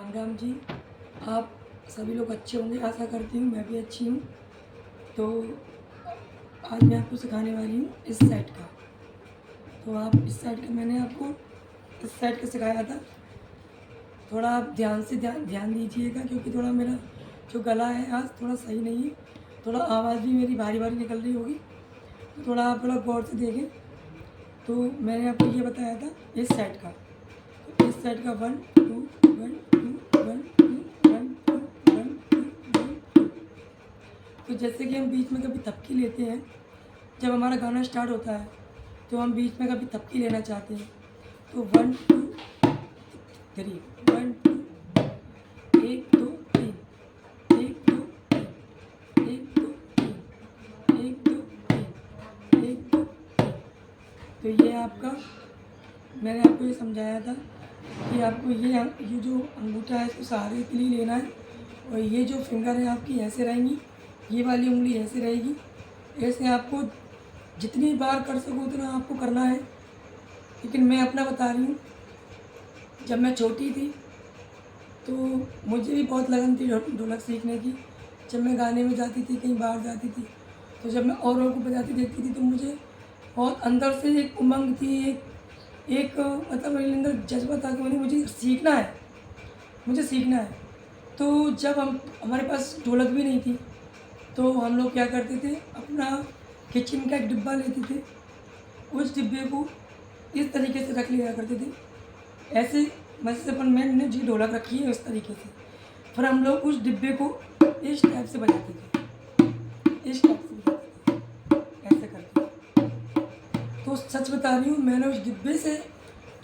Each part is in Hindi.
राम राम जी। आप सभी लोग अच्छे होंगे, आशा करती हूँ। मैं भी अच्छी हूँ। तो आज मैं आपको सिखाने वाली हूँ इस साइड का। तो आप इस साइड का मैंने आपको इस साइड का सिखाया था। थोड़ा आप ध्यान से ध्यान दीजिएगा, क्योंकि थोड़ा मेरा जो गला है आज थोड़ा सही नहीं है। थोड़ा आवाज़ भी मेरी भारी भारी निकल रही होगी, तो थोड़ा आप थोड़ा गौर से देखें। तो मैंने आपको ये बताया था इस साइड का। तो इस साइड का 1 2 1 2 1 2 1 2 1 2 1 2। तो जैसे कि हम बीच में कभी थपकी लेते हैं, जब हमारा गाना स्टार्ट होता है तो हम बीच में कभी थपकी लेना चाहते हैं। तो 1 2 3 1 2 1 2 3 1 2 3 1 2 3 1 2 3 1 2 3। तो ये आपका मैंने आपको ये समझाया था कि आपको ये जो अंगूठा है इसको सहारे के लिए लेना है, और ये जो फिंगर है आपकी ऐसे रहेंगी, ये वाली उंगली ऐसे रहेगी। ऐसे आपको जितनी बार कर सको उतना आपको करना है। लेकिन मैं अपना बता रही हूँ, जब मैं छोटी थी तो मुझे भी बहुत लगन थी ढोलक सीखने की। जब मैं गाने में जाती थी, कहीं बाहर जाती थी, तो जब मैं औरों को बजाती देखती थी तो मुझे बहुत अंदर से एक उमंग थी, एक मतलब मेरे अंदर जज्बा था कि मुझे सीखना है, मुझे सीखना है। तो जब हमारे पास ढोलक भी नहीं थी, तो हम लोग क्या करते थे, अपना किचन का एक डिब्बा लेते थे, उस डिब्बे को इस तरीके से रख लिया करते थे। ऐसे जैसे अपन मैंने जी ढोलक रखी है उस तरीके से, फिर हम लोग उस डिब्बे को इस टाइप से बजाते थे, इस टाइप से बजाते थे, ऐसे करके। तो सच बता रही हूँ, मैंने उस डिब्बे से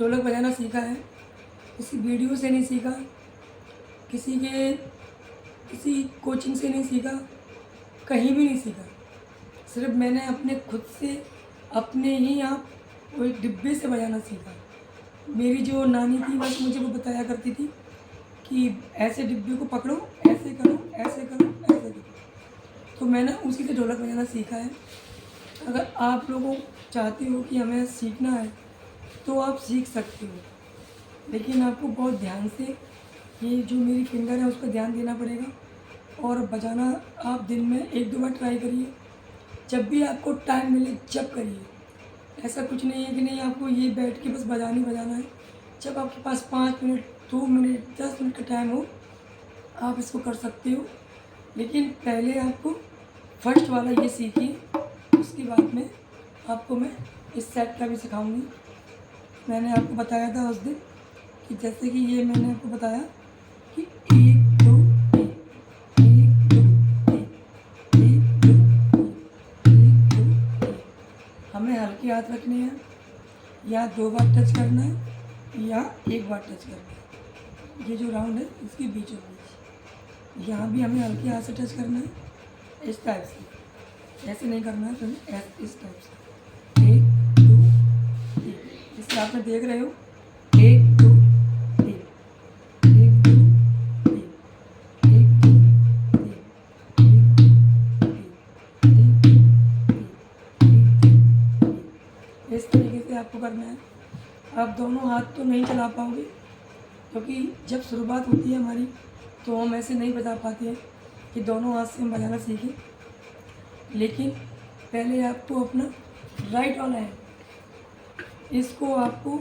ढोलक बजाना सीखा है, किसी वीडियो से नहीं सीखा, किसी कोचिंग से नहीं सीखा, कहीं भी नहीं सीखा। सिर्फ मैंने अपने खुद से, अपने ही आप वो एक डिब्बे से बजाना सीखा। मेरी जो नानी थी बस मुझे वो बताया करती थी कि ऐसे डिब्बे को पकड़ो, ऐसे करो, ऐसे करो, ऐसे करो। तो मैंने उसी से ढोलक बजाना सीखा है। अगर आप लोगों चाहते हो कि हमें सीखना है तो आप सीख सकते हो, लेकिन आपको बहुत ध्यान से ये जो मेरी फिंगर है उस पर ध्यान देना पड़ेगा। और बजाना आप दिन में 1-2 बार ट्राई करिए, जब भी आपको टाइम मिले जब करिए। ऐसा कुछ नहीं है कि नहीं आपको ये बैठ के बस बजाना है। जब आपके पास 5 मिनट, 2 मिनट, 10 मिनट का टाइम हो, आप इसको कर सकते हो। लेकिन पहले आपको फर्स्ट वाला ये सीखिए, उसके बाद में आपको मैं इस सेट का भी सिखाऊंगी। मैंने आपको बताया था उस दिन कि जैसे कि ये मैंने आपको बताया कि 1 2 3 1 2 3 1 2 3 1 2 3। हमें हल्के हाथ रखने हैं, या 2 बार टच करना है या 1 बार टच करना है। ये जो राउंड है इसके बीचों बीच यहाँ भी हमें हल्के हाथ से टच करना है, इस टाइप से। ऐसे नहीं करना है, फिर इस टाइप से 1 2 3। जिससे आप में देख रहे हो 1 2 3 1 2 3 1 2 3 1 2 3 1 2 3 इस तरीके से आपको करना है। आप दोनों हाथ तो नहीं चला पाओगे, क्योंकि जब शुरुआत होती है हमारी तो हम ऐसे नहीं बजा पाते हैं कि दोनों हाथ से हम बजाना सीखें। लेकिन पहले आपको अपना राइट वाला है, इसको आपको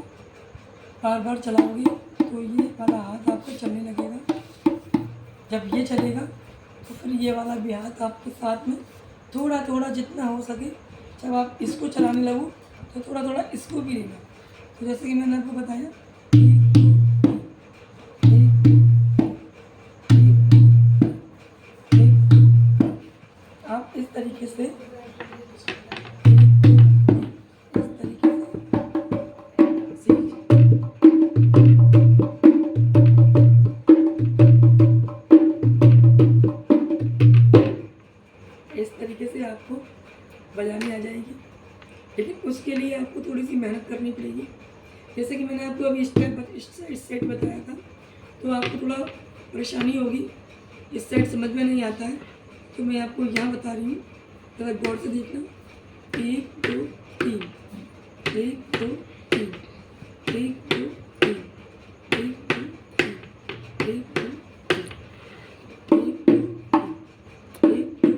बार बार चलाओगे तो ये वाला हाथ आपको चलने लगेगा। जब ये चलेगा तो फिर ये वाला भी हाथ आपके साथ में थोड़ा थोड़ा जितना हो सके, जब आप इसको चलाने लगो तो थोड़ा थोड़ा इसको भी लेना। तो जैसे कि मैंने आपको बताया 1 2 1 2 1 2 1 2। आप इस तरीके से 1 2 इस तरीके से सीख। इस तरीके से आपको बजानी आ जाएगी, लेकिन उसके लिए आपको थोड़ी सी मेहनत करनी पड़ेगी। जैसे कि मैंने आपको अभी इस सेट बताया था, तो आपको थोड़ा परेशानी होगी, इस सेट समझ में नहीं आता है, तो मैं आपको यहाँ बता रही हूँ, ज़रा गौर से देखना। 1 2 3 1 2 3 1 2 3 1 2 3 एक दो तीन, एक दो तीन, एक दो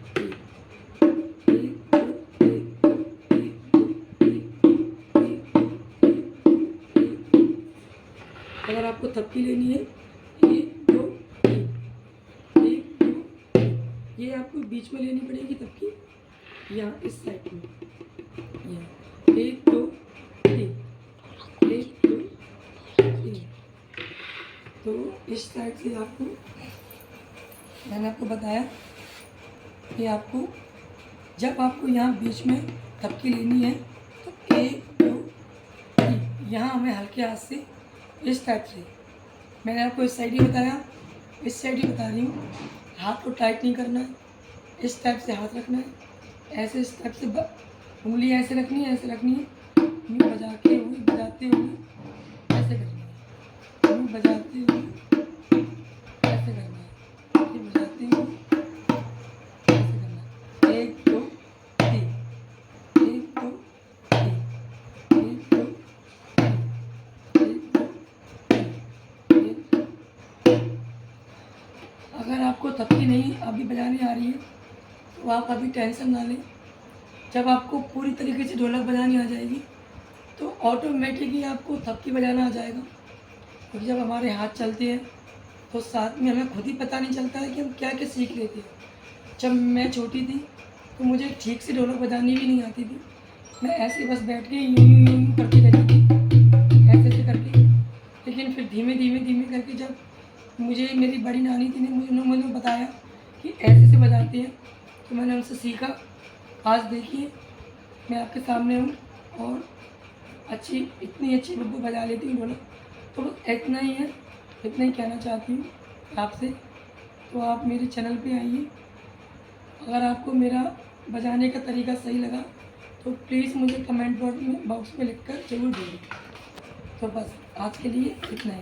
तीन, एक दो तीन, एक दो तीन, एक दो तीन, एक दो तीन। अगर आपको थपकी लेनी है, एक दो तीन, एक दो तीन, ये आपको बीच में लेनी पड़ेगी थपकी, यहाँ इस साइड में, यहाँ एक दो तीन, एक दो तीन। तो इस साइड से आपको, मैंने आपको बताया कि आपको जब आपको यहाँ बीच में थपकी लेनी है तो एक दो तीन, यहाँ हमें हल्के हाथ से इस टाइप से, मैंने आपको इस साइड ही बताया, इस साइड ही बता रही हूँ। हाथ को टाइट नहीं करना है, इस टाइप से हाथ रखना है, ऐसे इस टाइप से उंगली ऐसे रखनी है, ऐसे रखनी है, यूँ बजाते हुए ऐसे करना है, यूँ बजाते हुए ऐसे करना है, ये बजाते हुए ऐसे करना है। एक दो तीन, एक दो तीन, एक दो तीन, एक दो तीन, एक दो तीन। अगर आपको थपकी नहीं अभी बजानी आ रही है तो आप अभी टेंशन ना लें। जब आपको पूरी तरीके से ढोलक बजानी आ जाएगी तो ऑटोमेटिकली आपको थपकी बजाना आ जाएगा। क्योंकि जब हमारे हाथ चलते हैं तो साथ में हमें खुद ही पता नहीं चलता है कि हम क्या क्या सीख लेते हैं। जब मैं छोटी थी तो मुझे ठीक से ढोलक बजानी भी नहीं आती थी, मैं ऐसे बस बैठ के यूँ यूँ यूँ यूँ करती रहती थी, ऐसे ऐसे करके। लेकिन फिर धीमे धीमे धीमे करके जब मुझे मेरी बड़ी नानी थी ने मुझे बताया कि ऐसे से बजाते हैं, तो मैंने उनसे सीखा। आज देखिए मैं आपके सामने हूँ और इतनी अच्छी बब्बू बजा लेती हूँ ढोलक। तो बस इतना ही है, इतना ही कहना चाहती हूँ आपसे। तो आप मेरे चैनल पे आइए, अगर आपको मेरा बजाने का तरीका सही लगा तो प्लीज़ मुझे कमेंट बॉक्स में लिखकर ज़रूर दीजिए। तो बस आज के लिए इतना ही।